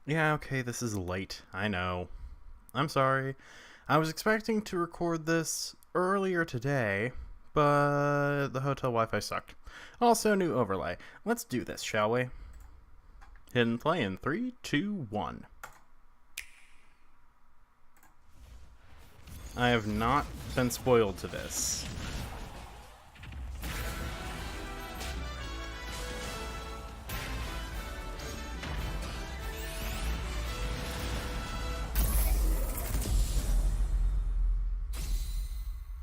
Yeah, okay, this is late. I know. I'm sorry. I was expecting to record this earlier today, but the hotel Wi Fi sucked. Also, new overlay. Let's do this, shall we? Hidden play in 3, 2, 1. I have not been spoiled to this.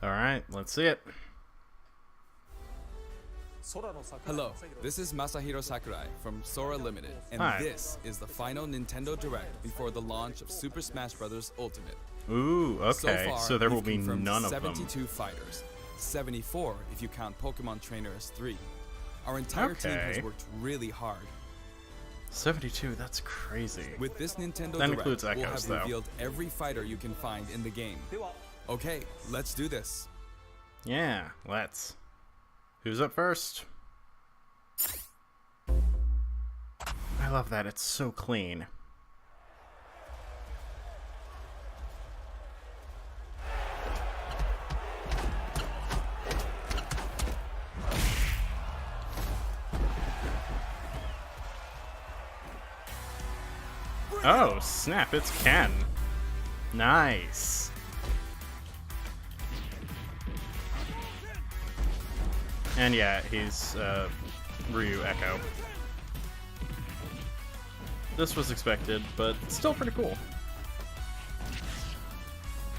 Alright, let's see it. Hello, this is Masahiro Sakurai from Sora Limited, and Hi. this is the final Nintendo Direct before the launch of Super Smash Bros. Ultimate. Ooh, So okay, far, so there will we've be confirmed none of them. 72 fighters, 74 if you count Pokemon Trainer as 3. Our entire team Okay. has worked really hard. 72, that's crazy. With this Nintendo That Direct, includes we'll Echoes, have though. revealed every fighter you can find in the game. Okay, let's do this. Yeah, let's. Who's up first? I love that, it's so clean. Oh, snap, it's Ken. Nice. And yeah, he's Ryu Echo. This was expected, but still pretty cool.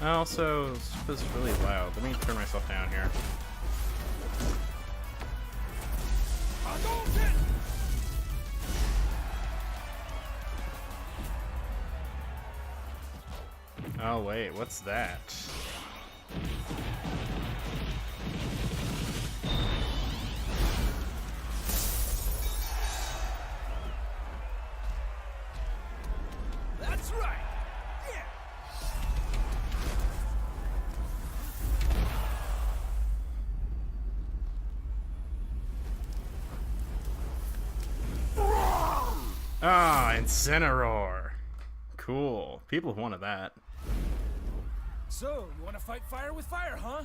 Also, this is really loud. Let me turn myself down here. Oh wait, what's that? That's right. Yeah. Ah, Incineroar. Cool. People have wanted that. So, you want to fight fire with fire, huh?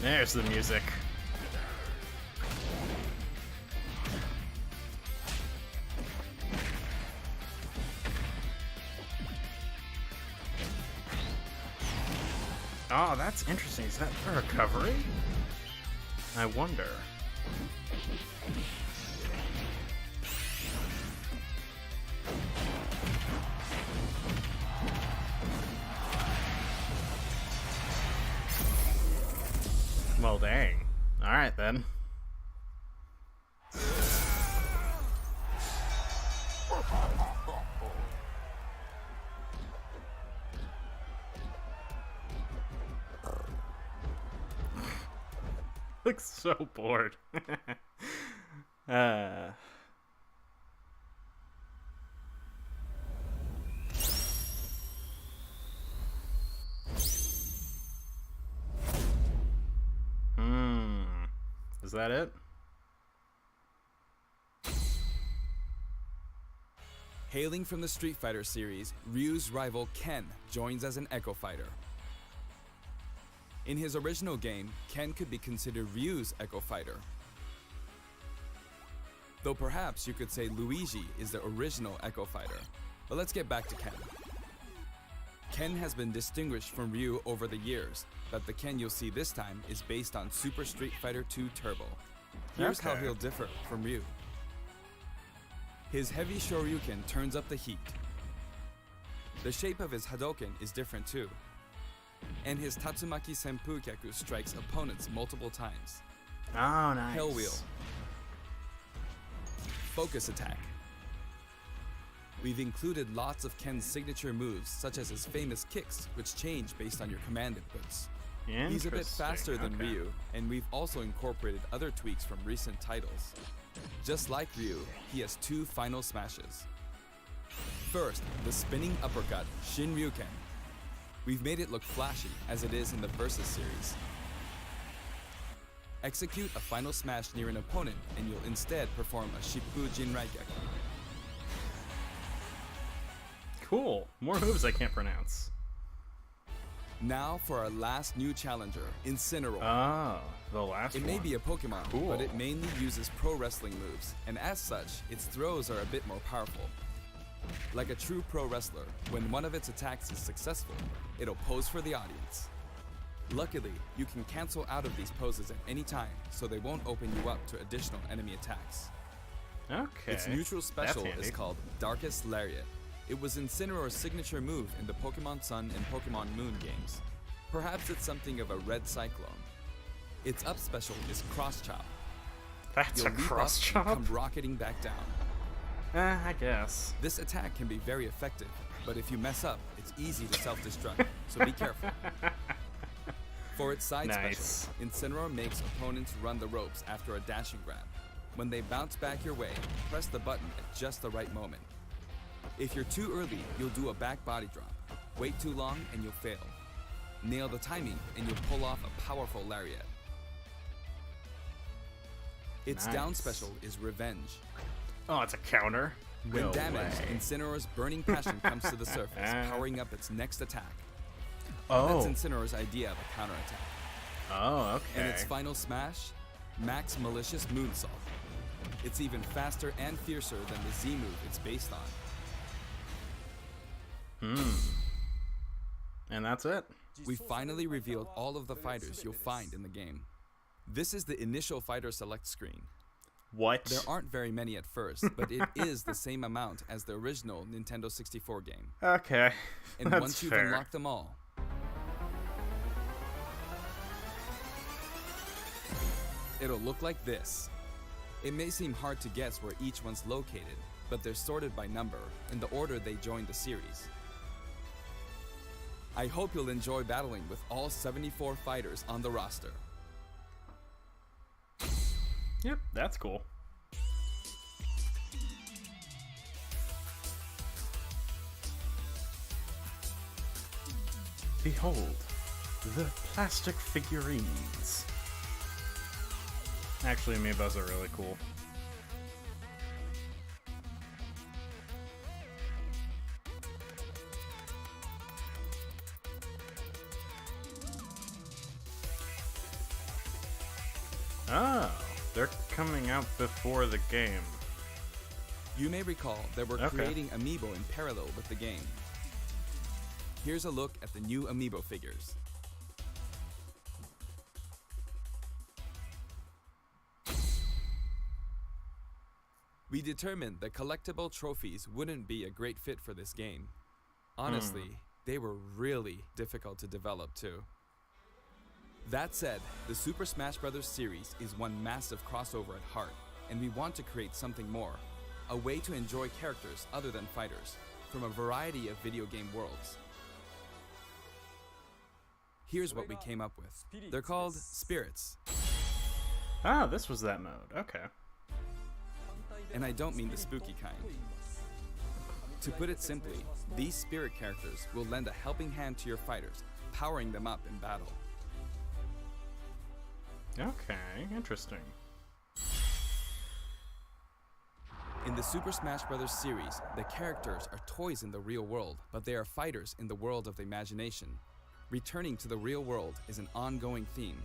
There's the music. Oh, that's interesting. Is that for recovery? I wonder. Well, dang. Alright then. Looks so bored. uh. Is that it? Hailing from the Street Fighter series, Ryu's rival Ken joins as an Echo Fighter. In his original game, Ken could be considered Ryu's Echo Fighter. Though perhaps you could say Luigi is the original Echo Fighter. But let's get back to Ken. Ken has been distinguished from Ryu over the years, but the Ken you'll see this time is based on Super Street Fighter 2 Turbo. Here's how Okay. he'll differ from Ryu. His heavy Shoryuken turns up the heat. The shape of his Hadoken is different too. And his Tatsumaki Senpukyaku strikes opponents multiple times. Oh, nice. Hell Wheel. Focus Attack. We've included lots of Ken's signature moves, such as his famous kicks, which change based on your command inputs. He's a bit faster than Okay. Ryu, and we've also incorporated other tweaks from recent titles. Just like Ryu, he has two final smashes. First, the spinning uppercut, Shinryuken. We've made it look flashy, as it is in the Versus series. Execute a final smash near an opponent, and you'll instead perform a Shippu Jinraigeki. Cool. More moves I can't pronounce. Now for our last new challenger, Incineroar. Oh, the last It one. may be a Pokemon, Cool. but it mainly uses pro wrestling moves, and as such, its throws are a bit more powerful. Like a true pro wrestler, when one of its attacks is successful, it'll pose for the audience. Luckily, you can cancel out of these poses at any time, so they won't open you up to additional enemy attacks. Okay. Its neutral special That's is handy. called Darkest Lariat. It was Incineroar's signature move in the Pokemon Sun and Pokemon Moon games. Perhaps it's something of a red cyclone. Its up special is Cross Chop. That's You'll a leap cross up chop? and come rocketing back down. I guess. This attack can be very effective, but if you mess up, it's easy to self-destruct, so be careful. For its side Nice. special, Incineroar makes opponents run the ropes after a dashing grab. When they bounce back your way, press the button at just the right moment. If you're too early, you'll do a back body drop. Wait too long and you'll fail. Nail the timing and you'll pull off a powerful lariat. Its down Nice. special is Revenge. Oh, it's a counter? When No damaged, way. Incineroar's Burning Passion comes to the surface, powering up its next attack. Oh. That's Incineroar's idea of a counterattack. Oh, okay. And its final smash, Max Malicious Moonsault. It's even faster and fiercer than the Z move it's based on. And that's it. We finally revealed all of the fighters you'll find in the game. This is the initial fighter select screen. What? There aren't very many at first, but it is the same amount as the original Nintendo 64 game. Okay. And That's once you've fair. unlocked them all, it'll look like this. It may seem hard to guess where each one's located, but they're sorted by number in the order they joined the series. I hope you'll enjoy battling with all 74 fighters on the roster. Yep, that's cool. Behold, the plastic figurines. Actually, amiibos are really cool. Oh, they're coming out before the game. You may recall that we're Okay. creating Amiibo in parallel with the game. Here's a look at the new Amiibo figures. We determined that collectible trophies wouldn't be a great fit for this game. Honestly, they were really difficult to develop too. That said, the Super Smash Bros. Series is one massive crossover at heart, and we want to create something more, a way to enjoy characters other than fighters, from a variety of video game worlds. Here's what we came up with. They're called Spirits, Ah, this was that mode. Okay. and I don't mean the spooky kind. To put it simply, these spirit characters will lend a helping hand to your fighters, powering them up in battle. Okay, interesting. In the Super Smash Bros. Series, the characters are toys in the real world, but they are fighters in the world of the imagination. Returning to the real world is an ongoing theme.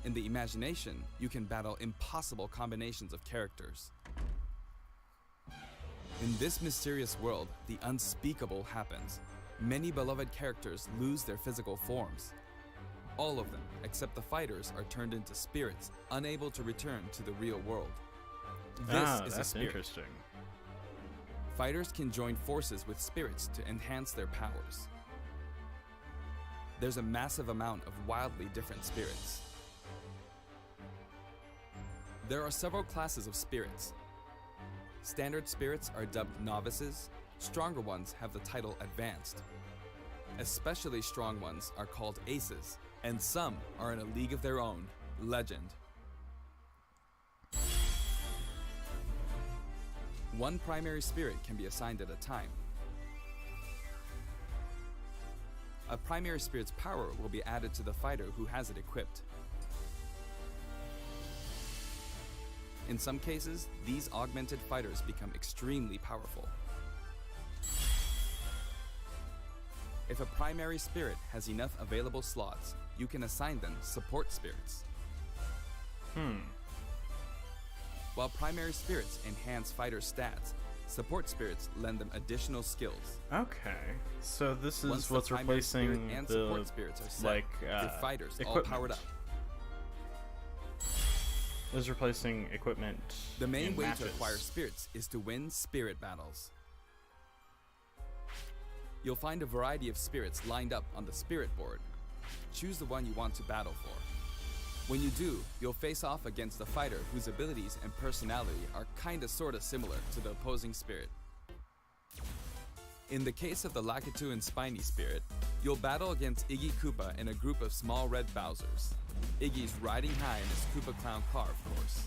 In the imagination, you can battle impossible combinations of characters. In this mysterious world, the unspeakable happens. Many beloved characters lose their physical forms. All of them, except the fighters, are turned into spirits, unable to return to the real world. This is a that's spirit. interesting. Fighters can join forces with spirits to enhance their powers. There's a massive amount of wildly different spirits. There are several classes of spirits. Standard spirits are dubbed novices, stronger ones have the title advanced. Especially strong ones are called aces, and some are in a league of their own, legend. One primary spirit can be assigned at a time. A primary spirit's power will be added to the fighter who has it equipped. In some cases, these augmented fighters become extremely powerful. If a primary spirit has enough available slots, you can assign them support spirits. While primary spirits enhance fighter stats, support spirits lend them additional skills. Okay, so this is Once the what's primary spirit replacing and the support spirits are set, your fighters all equipment. powered up. Is replacing equipment. The main in way matches. to acquire spirits is to win spirit battles. You'll find a variety of spirits lined up on the spirit board. Choose the one you want to battle for. When you do, you'll face off against a fighter whose abilities and personality are kinda sorta similar to the opposing spirit. In the case of the Lakitu and Spiny spirit, you'll battle against Iggy Koopa and a group of small red Bowsers. Iggy's riding high in his Koopa Clown car, of course.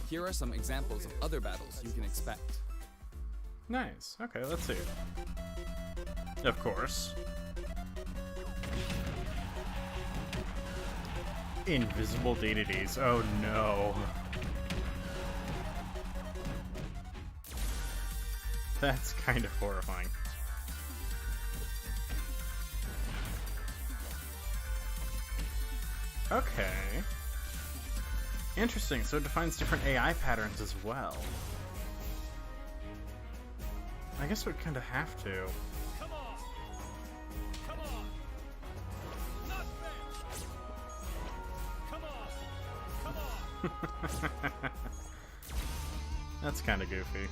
Here are some examples of other battles you can expect. Nice. Okay, let's see. Of course. Invisible deities. Oh no. That's kind of horrifying. Okay. Interesting. So it defines different AI patterns as well. I guess we'd kind of have to. Come on! Come on! Not fair! Come on! Come on! That's kind of goofy.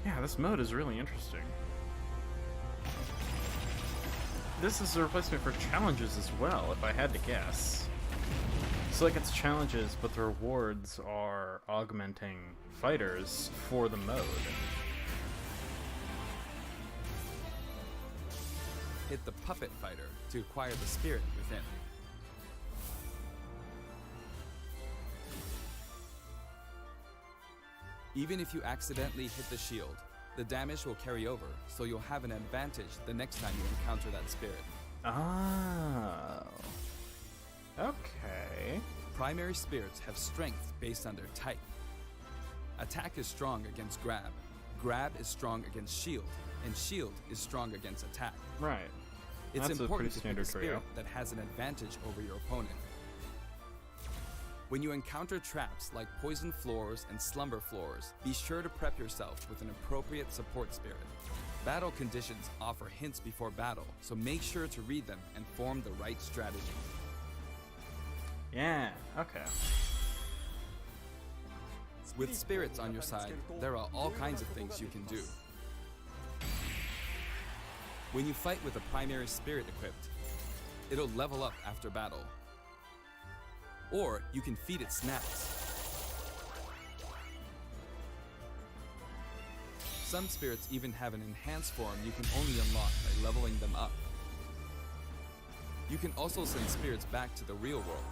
Yeah, this mode is really interesting. This is a replacement for challenges as well, if I had to guess. So like it's challenges, but the rewards are augmenting fighters for the mode. Hit the Puppet Fighter to acquire the spirit within. Even if you accidentally hit the shield, the damage will carry over, so you'll have an advantage the next time you encounter that spirit. Oh. Okay. Primary spirits have strength based on their type. Attack is strong against grab, grab is strong against shield, and shield is strong against attack. Right. It's That's a important pretty to pick a standard spirit trio. that has an advantage over your opponent. When you encounter traps like poison floors and slumber floors, be sure to prep yourself with an appropriate support spirit. Battle conditions offer hints before battle, so make sure to read them and form the right strategy. Yeah, okay. With spirits on your side, there are all kinds of things you can do. When you fight with a primary spirit equipped, it'll level up after battle. Or you can feed it snacks. Some spirits even have an enhanced form you can only unlock by leveling them up. You can also send spirits back to the real world.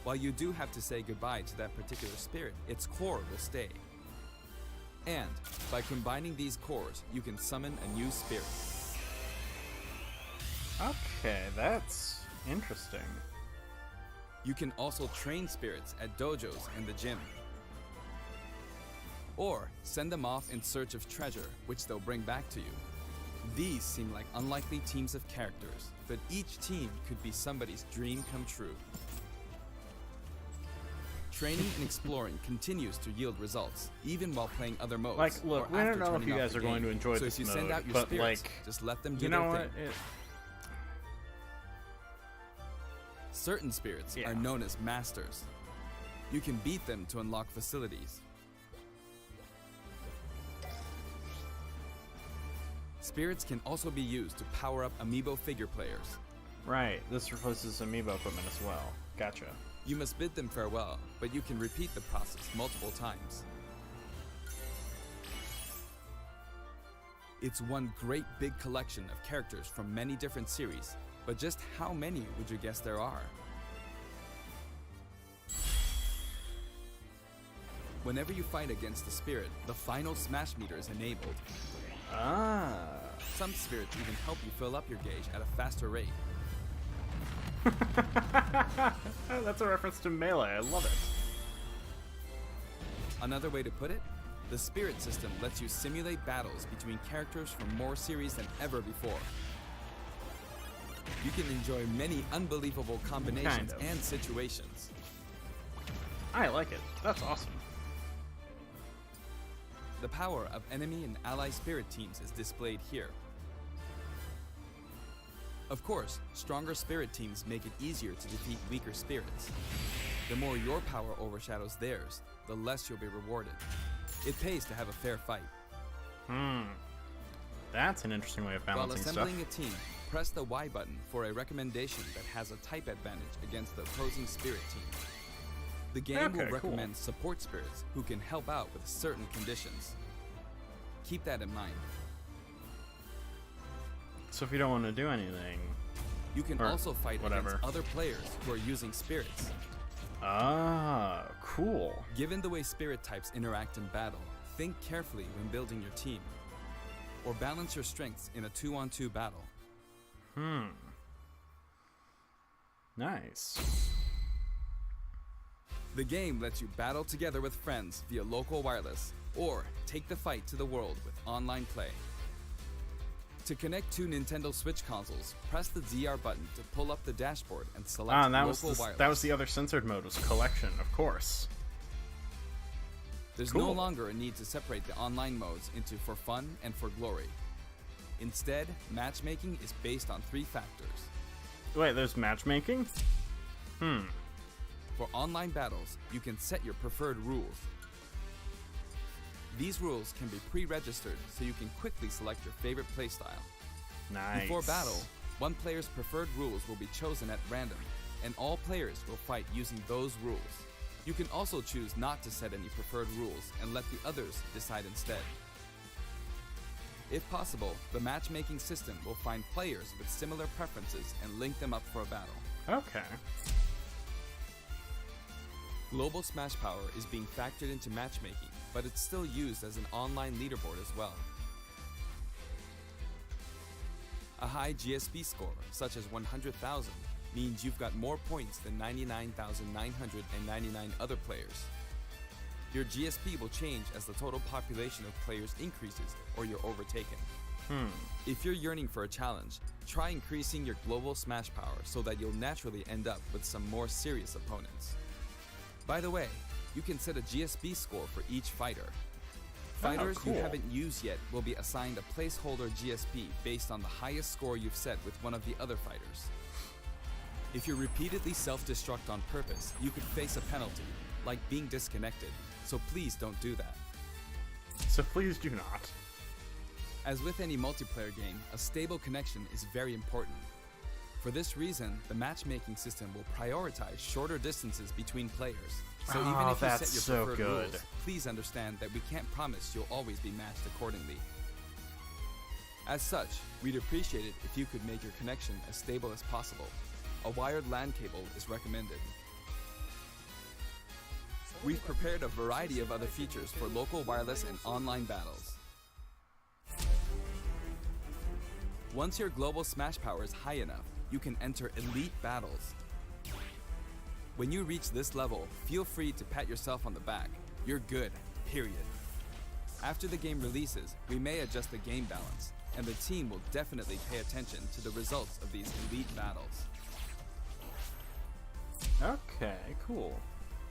While you do have to say goodbye to that particular spirit, its core will stay. And by combining these cores, you can summon a new spirit. Okay, that's interesting. You can also train spirits at dojos and the gym. Or send them off in search of treasure, which they'll bring back to you. These seem like unlikely teams of characters, but each team could be somebody's dream come true. training and exploring continues to yield results, even while playing other modes. Like, look, or we after don't know if turning you off guys the are going game. to enjoy so this if you mode, send out your but spirits, like, just let them do you their know thing. what? Certain spirits Yeah. are known as masters. You can beat them to unlock facilities. Spirits can also be used to power up amiibo figure players. Right, this replaces amiibo equipment as well. Gotcha. You must bid them farewell, but you can repeat the process multiple times. It's one great big collection of characters from many different series, but just how many would you guess there are? Whenever you fight against a spirit, the final smash meter is enabled. Ah. Some spirits even help you fill up your gauge at a faster rate. That's a reference to Melee. I love it. Another way to put it, the spirit system lets you simulate battles between characters from more series than ever before. You can enjoy many unbelievable combinations Kind of. and situations. I like it. That's awesome. The power of enemy and ally spirit teams is displayed here. Of course, stronger spirit teams make it easier to defeat weaker spirits. The more your power overshadows theirs, the less you'll be rewarded. It pays to have a fair fight. That's an interesting way of While balancing stuff. assembling a team, press the Y button for a recommendation that has a type advantage against the opposing spirit team. The game Okay, will cool. recommend support spirits who can help out with certain conditions. Keep that in mind. So if you don't want to do anything... You can Or also fight whatever. against other players who are using spirits. Ah, cool. Given the way spirit types interact in battle, think carefully when building your team. Or balance your strengths in a 2-on-2 battle. Nice. The game lets you battle together with friends via local wireless, or take the fight to the world with online play. To connect two Nintendo Switch consoles, press the ZR button to pull up the dashboard and select Ah, and that local was wireless. that was the other censored mode, was collection, of course. There's no Cool. longer a need to separate the online modes into for fun and for glory. Instead, matchmaking is based on 3 factors. Wait, there's matchmaking? For online battles, you can set your preferred rules. These rules can be pre-registered so you can quickly select your favorite playstyle. Nice. Before battle, one player's preferred rules will be chosen at random, and all players will fight using those rules. You can also choose not to set any preferred rules and let the others decide instead. If possible, the matchmaking system will find players with similar preferences and link them up for a battle. Okay. Global Smash Power is being factored into matchmaking, but it's still used as an online leaderboard as well. A high GSP score, such as 100,000, means you've got more points than 99,999 other players. Your GSP will change as the total population of players increases or you're overtaken. If you're yearning for a challenge, try increasing your global Smash Power so that you'll naturally end up with some more serious opponents. By the way, you can set a GSP score for each fighter. Fighters cool. you haven't used yet will be assigned a placeholder GSP based on the highest score you've set with one of the other fighters. If you repeatedly self-destruct on purpose, you could face a penalty, like being disconnected, so please don't do that. So please do not. As with any multiplayer game, a stable connection is very important. For this reason, the matchmaking system will prioritize shorter distances between players. So even Oh, if you that's set your so preferred good. rules, please understand that we can't promise you'll always be matched accordingly. As such, we'd appreciate it if you could make your connection as stable as possible. A wired LAN cable is recommended. We've prepared a variety of other features for local wireless and online battles. Once your global Smash Power is high enough, you can enter elite battles. When you reach this level, feel free to pat yourself on the back. You're good, period. After the game releases, we may adjust the game balance, and the team will definitely pay attention to the results of these elite battles. Okay, cool.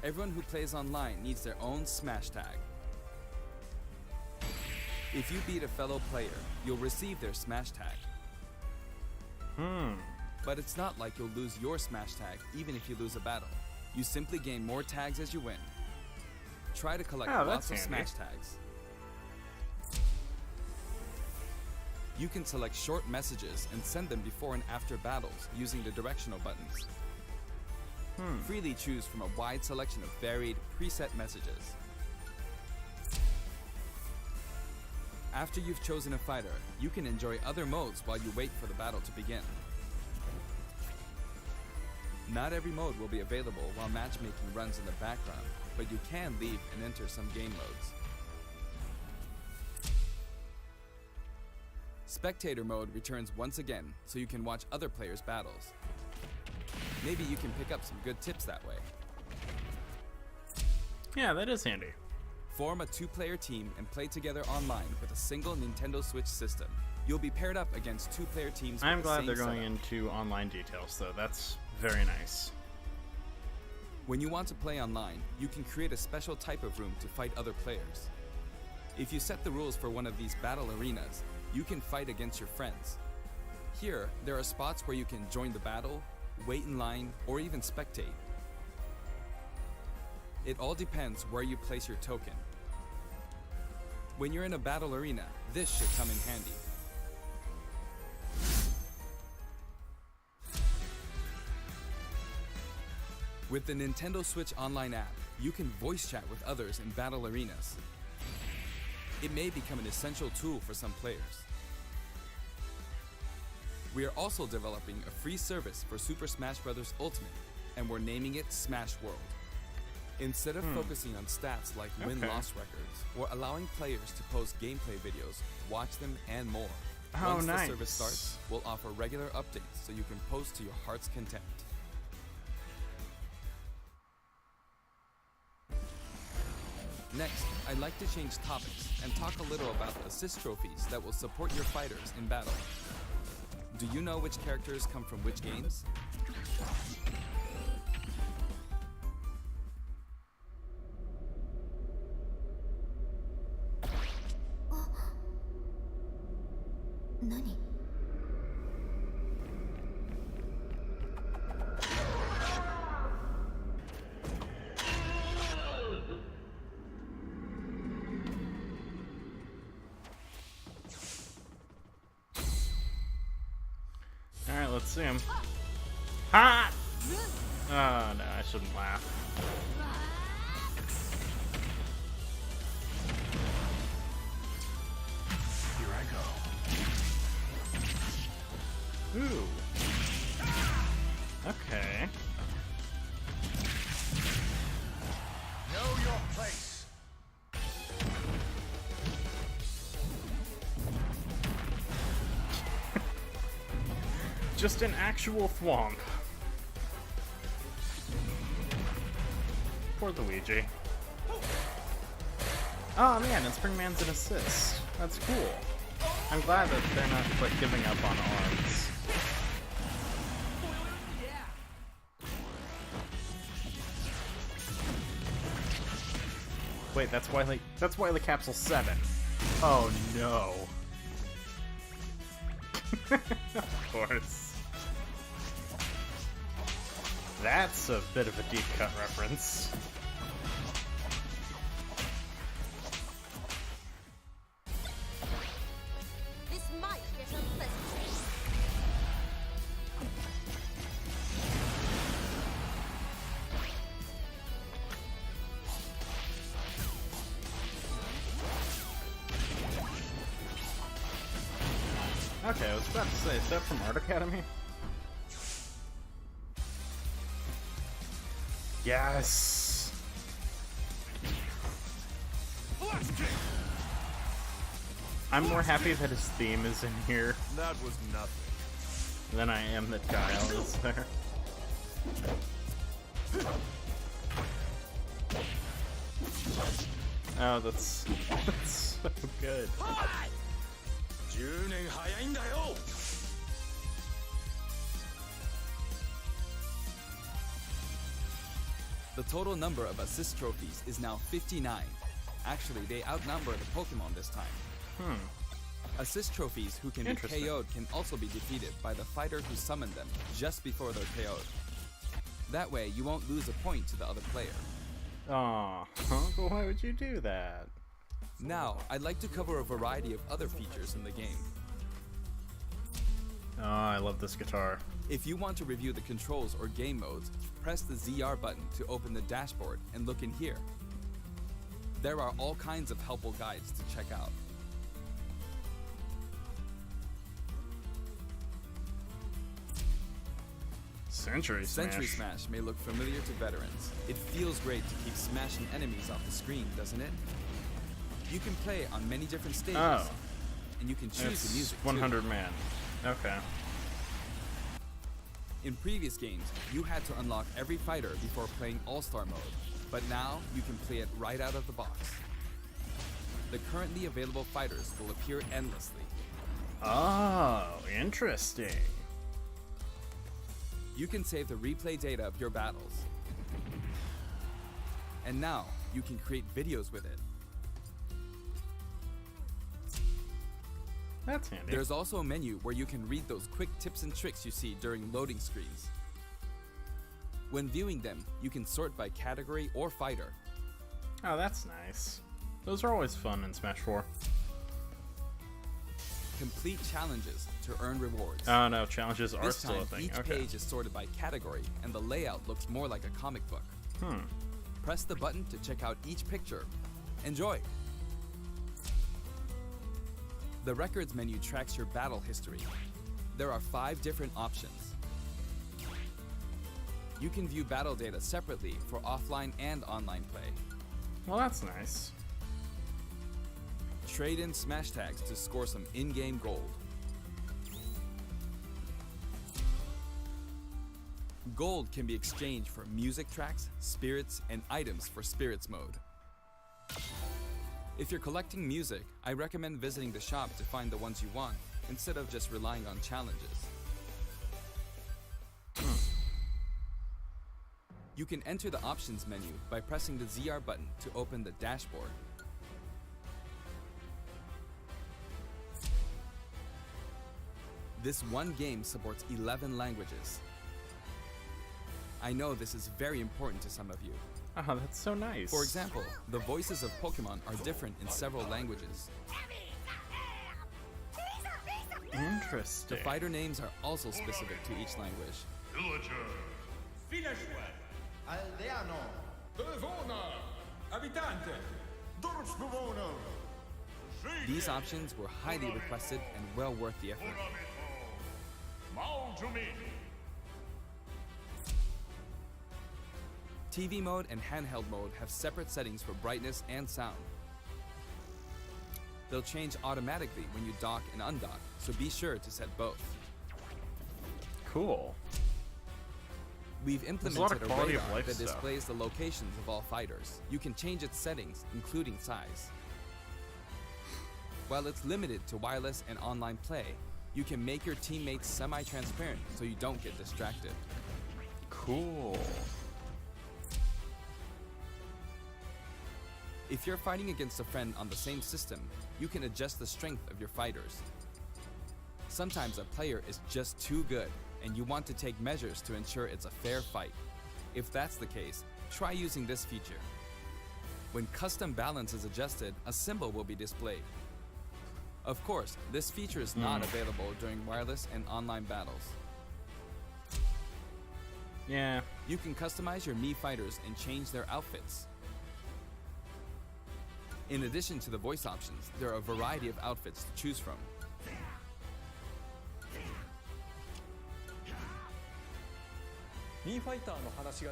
Everyone who plays online needs their own smash tag. If you beat a fellow player, you'll receive their smash tag. But it's not like you'll lose your smash tag even if you lose a battle. You simply gain more tags as you win. Try to collect Oh, lots of that's handy. smash tags. You can select short messages and send them before and after battles using the directional buttons. Freely choose from a wide selection of varied, preset messages. After you've chosen a fighter, you can enjoy other modes while you wait for the battle to begin. Not every mode will be available while matchmaking runs in the background, but you can leave and enter some game modes. Spectator mode returns once again, so you can watch other players' battles. Maybe you can pick up some good tips that way. Yeah, that is handy. Form a 2-player team and play together online with a single Nintendo Switch system. You'll be paired up against 2-player teams with I'm the glad same they're going setup. into online details, though. That's very nice. When you want to play online, you can create a special type of room to fight other players. If you set the rules for one of these battle arenas, you can fight against your friends. Here, there are spots where you can join the battle, wait in line, or even spectate. It all depends where you place your token. When you're in a battle arena, this should come in handy. With the Nintendo Switch Online app, you can voice chat with others in battle arenas. It may become an essential tool for some players. We are also developing a free service for Super Smash Bros. Ultimate, and we're naming it Smash World. Instead of focusing on stats like win-loss records, or allowing players to post gameplay videos, watch them, and more. Oh, Once nice. the service starts, we'll offer regular updates so you can post to your heart's content. Next, I'd like to change topics and talk a little about the assist trophies that will support your fighters in battle. Do you know which characters come from which games? Nani? Alright, let's see him. Ha! Oh, no, I shouldn't laugh. Here I go. Ooh. Okay. Know your place. Just an actual thwomp. Poor Luigi. Oh man, and Springman's an assist. That's cool. I'm glad that they're not like giving up on arms. Wait, that's why the capsule's 7. Oh no. Of course. That's a bit of a deep cut reference. This might get unpleasant. Okay, I was about to say, is that from Art Academy? Yes! Blast kick. I'm more happy that his theme is in here That was nothing. than I am that Guile is there. Oh, that's so good. 10年早いんだよ。The total number of assist trophies is now 59. Actually, they outnumber the Pokemon this time. Assist trophies who can be Interesting. KO'd can also be defeated by the fighter who summoned them just before they're KO'd. That way, you won't lose a point to the other player. Aw, but why would you do that? Now, I'd like to cover a variety of other features in the game. Oh, I love this guitar. If you want to review the controls or game modes, press the ZR button to open the dashboard and look in here. There are all kinds of helpful guides to check out. Century Smash. Century Smash may look familiar to veterans. It feels great to keep smashing enemies off the screen, doesn't it? You can play on many different stages, Oh, and you can choose it's the music 100 man. Okay. too. In previous games, you had to unlock every fighter before playing All-Star mode, but now you can play it right out of the box. The currently available fighters will appear endlessly. Oh, interesting. You can save the replay data of your battles. And now, you can create videos with it. That's handy. There's also a menu where you can read those quick tips and tricks you see during loading screens. When viewing them, you can sort by category or fighter. Oh, that's nice. Those are always fun in Smash 4. Complete challenges to earn rewards. Oh no, challenges are This still time, a thing. each Okay. page is sorted by category, and the layout looks more like a comic book. Press the button to check out each picture. Enjoy! The records menu tracks your battle history. There are 5 different options. You can view battle data separately for offline and online play. Well, that's nice. Trade in smash tags to score some in-game gold. Gold can be exchanged for music tracks, spirits, and items for spirits mode. If you're collecting music, I recommend visiting the shop to find the ones you want, instead of just relying on challenges. You can enter the options menu by pressing the ZR button to open the dashboard. This one game supports 11 languages. I know this is very important to some of you. Oh, that's so nice. For example, the voices of Pokemon are different in several languages. Interesting. The fighter names are also specific to each language. Villager. Villageois. Aldeano. Devona. Abitante. Dorfbewohner. These options were highly requested and well worth the effort. Maljumi. TV mode and handheld mode have separate settings for brightness and sound. They'll change automatically when you dock and undock, so be sure to set both. Cool. We've a lot implemented of a quality of radar life that stuff. displays the locations of all fighters. You can change its settings, including size. While it's limited to wireless and online play, you can make your teammates semi-transparent so you don't get distracted. Cool. If you're fighting against a friend on the same system, you can adjust the strength of your fighters. Sometimes a player is just too good, and you want to take measures to ensure it's a fair fight. If that's the case, try using this feature. When custom balance is adjusted, a symbol will be displayed. Of course, this feature is not available during wireless and online battles. Yeah. You can customize your Mii fighters and change their outfits. In addition to the voice options, there are a variety of outfits to choose from.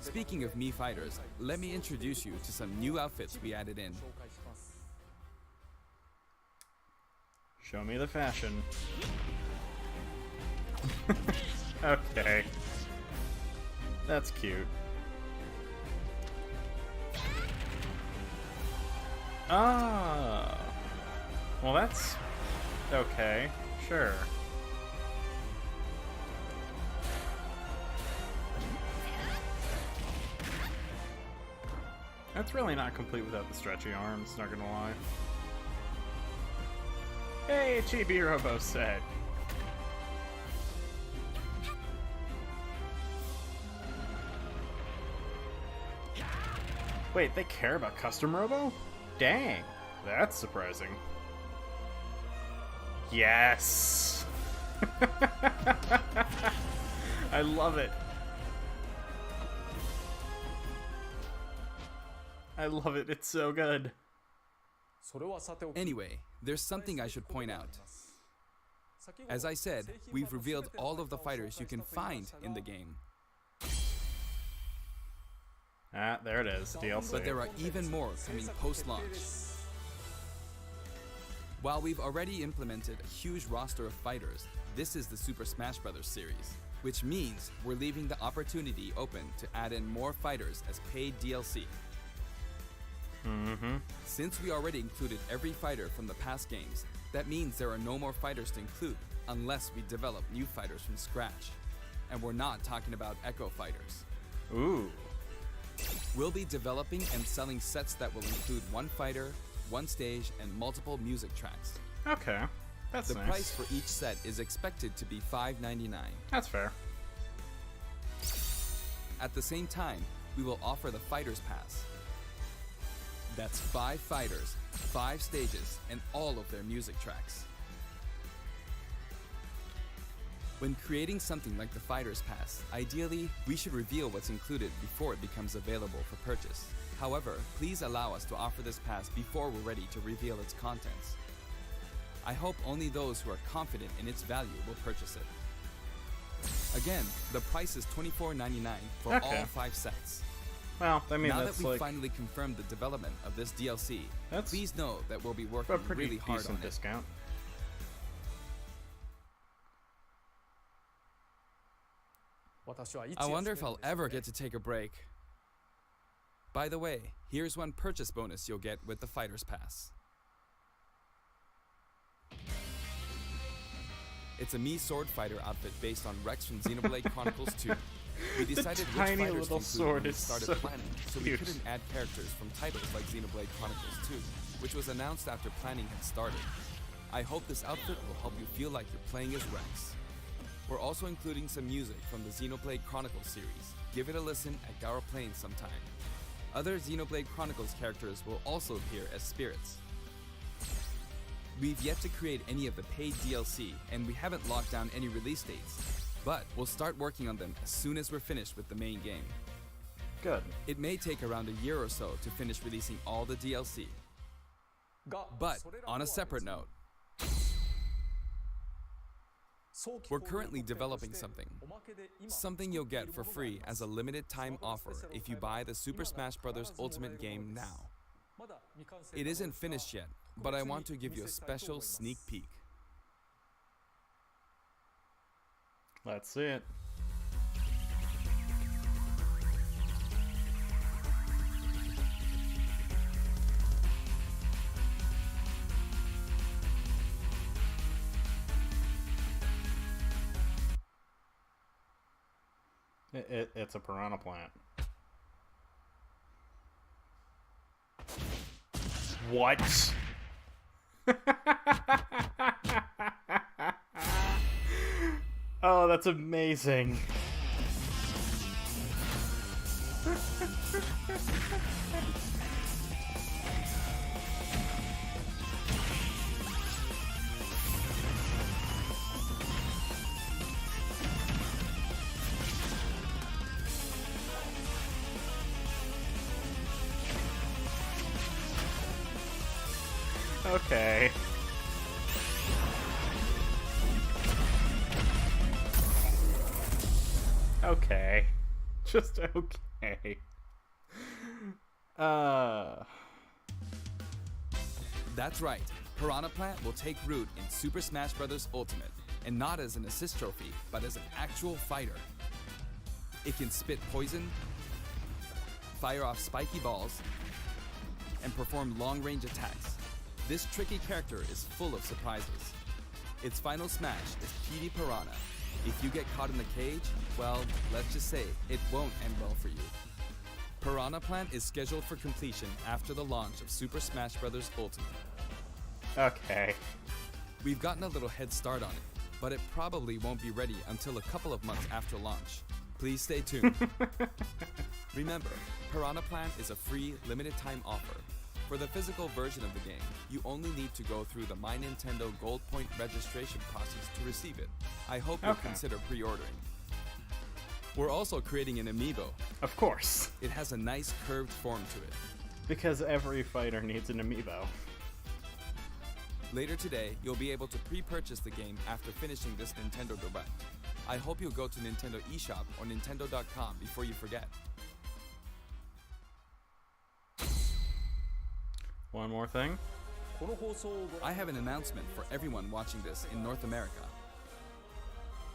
Speaking of Mii fighters, let me introduce you to some new outfits we added in. Show me the fashion. Okay. That's cute. Ah. Well, that's okay. Sure. That's really not complete without the stretchy arms, not gonna lie. Hey, Chibi Robo said. Wait, they care about custom Robo? Dang, that's surprising. Yes! I love it. I love it, it's so good. Anyway, there's something I should point out. As I said, we've revealed all of the fighters you can find in the game. Ah, there it is, DLC. But there are even more coming post-launch. While we've already implemented a huge roster of fighters, this is the Super Smash Bros. Series, which means we're leaving the opportunity open to add in more fighters as paid DLC. Since we already included every fighter from the past games, that means there are no more fighters to include unless we develop new fighters from scratch. And we're not talking about Echo fighters. Ooh. We'll be developing and selling sets that will include one fighter, one stage, and multiple music tracks. Okay, that's The nice. price for each set is expected to be $5.99. That's fair. At the same time, we will offer the Fighters Pass. That's 5 fighters, 5 stages, and all of their music tracks. When creating something like the Fighters Pass, ideally, we should reveal what's included before it becomes available for purchase. However, please allow us to offer this pass before we're ready to reveal its contents. I hope only those who are confident in its value will purchase it. Again, the price is $24.99 for Okay. all 5 sets. Well, I mean, Now that's that we've like finally confirmed the development of this DLC, That's please know that we'll be working a pretty really hard decent on it. discount. I wonder if I'll ever get to take a break. By the way, here's one purchase bonus you'll get with the Fighters Pass. It's a Mii Sword Fighter outfit based on Rex from Xenoblade Chronicles 2. We decided which tiny fighters to little include sword when we is started so planning, so we cute. couldn't add characters from titles like Xenoblade Chronicles 2, which was announced after planning had started. I hope this outfit will help you feel like you're playing as Rex. We're also including some music from the Xenoblade Chronicles series. Give it a listen at Garo Plains sometime. Other Xenoblade Chronicles characters will also appear as spirits. We've yet to create any of the paid DLC, and we haven't locked down any release dates. But we'll start working on them as soon as we're finished with the main game. Good. It may take around a year or so to finish releasing all the DLC. But on a separate note, we're currently developing something you'll get for free as a limited time offer if you buy the Super Smash Bros. Ultimate game now. It isn't finished yet, but I want to give you a special sneak peek. Let's see it. It's a piranha plant. What? Oh, that's amazing. Okay. Okay. Just okay. That's right, Piranha Plant will take root in Super Smash Bros. Ultimate, and not as an assist trophy, but as an actual fighter. It can spit poison, fire off spiky balls, and perform long-range attacks. This tricky character is full of surprises. Its final smash is PD Piranha. If you get caught in the cage, well, let's just say it won't end well for you. Piranha Plant is scheduled for completion after the launch of Super Smash Bros. Ultimate. Okay. We've gotten a little head start on it, but it probably won't be ready until a couple of months after launch. Please stay tuned. Remember, Piranha Plant is a free, limited-time offer. For the physical version of the game, you only need to go through the My Nintendo Gold Point registration process to receive it. I hope you'll Okay. consider pre-ordering. We're also creating an amiibo. Of course. It has a nice curved form to it. Because every fighter needs an amiibo. Later today, you'll be able to pre-purchase the game after finishing this Nintendo Direct. I hope you'll go to Nintendo eShop or Nintendo.com before you forget. One more thing. I have an announcement for everyone watching this in North America.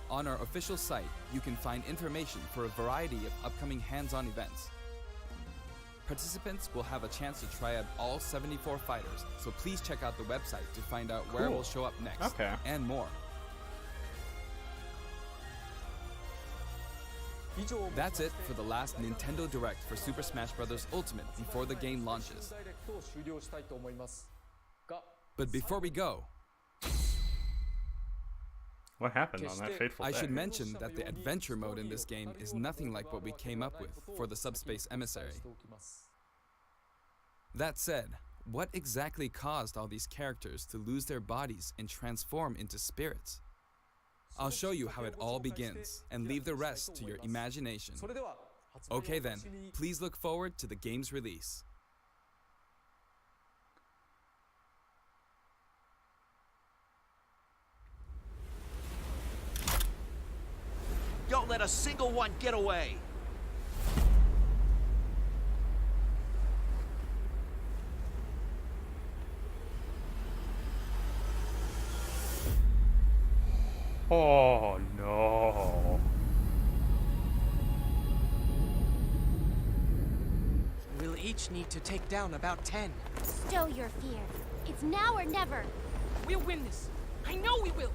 On our official site, you can find information for a variety of upcoming hands-on events. Participants will have a chance to try out all 74 fighters, so please check out the website to find out where it Cool. will show up next, Okay. and more. That's it for the last Nintendo Direct for Super Smash Bros. Ultimate before the game launches. But before we go, What happened on that fateful I day? should mention that the adventure mode in this game is nothing like what we came up with for the Subspace Emissary. That said, what exactly caused all these characters to lose their bodies and transform into spirits? I'll show you how it all begins and leave the rest to your imagination. Okay then, please look forward to the game's release. Don't let a single one get away! Oh no. We'll each need to take down about 10. Stow your fear. It's now or never. We'll win this. I know we will.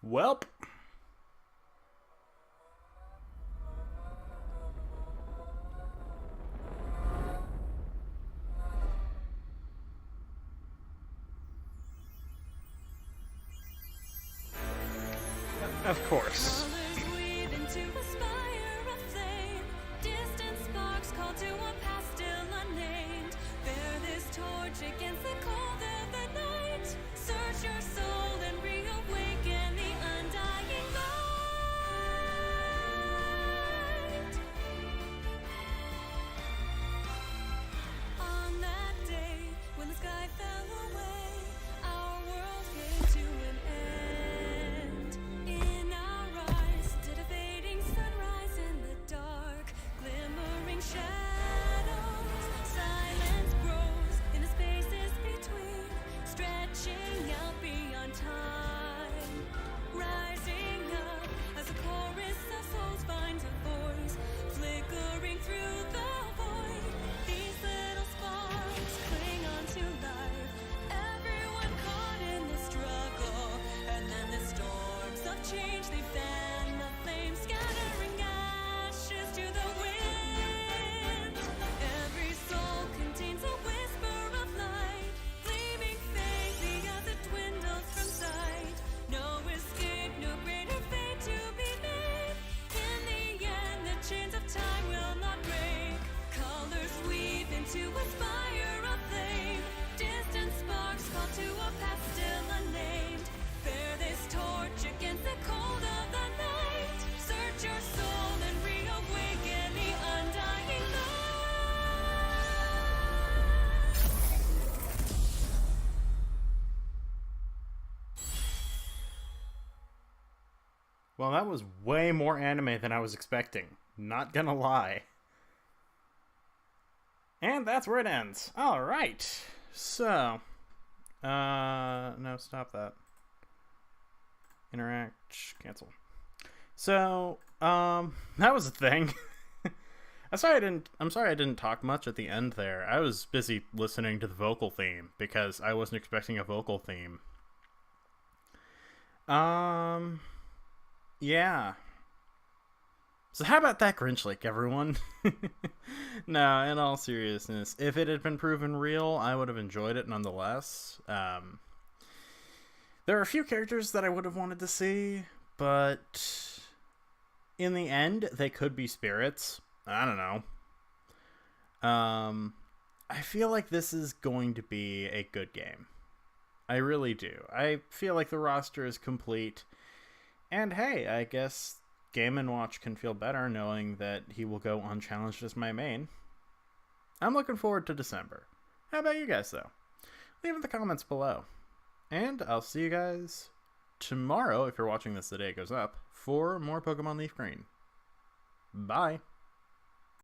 Welp. Of course. Colors weave into a spire of flame. Distant sparks call to a past still unnamed. Bear this torch against the cold of the night. Search your soul and reawaken the undying light. On that day, when the sky fell away, our world came to an end. In our eyes, did a fading sunrise in the dark, glimmering shadows. Silence grows in the spaces between, stretching out beyond Well, that was way more anime than I was expecting. Not gonna lie. And that's where it ends. Alright. So. No, stop that. Interact. Cancel. So, that was a thing. I'm sorry I didn't talk much at the end there. I was busy listening to the vocal theme because I wasn't expecting a vocal theme. Yeah. So how about that Grinch Lake, everyone? No, in all seriousness, if it had been proven real, I would have enjoyed it nonetheless. There are a few characters that I would have wanted to see, but in the end, they could be spirits. I don't know. I feel like this is going to be a good game. I really do. I feel like the roster is complete. And hey, I guess Game & Watch can feel better knowing that he will go unchallenged as my main. I'm looking forward to December. How about you guys, though? Leave in the comments below. And I'll see you guys tomorrow, if you're watching this the day it goes up, for more Pokemon Leaf Green. Bye.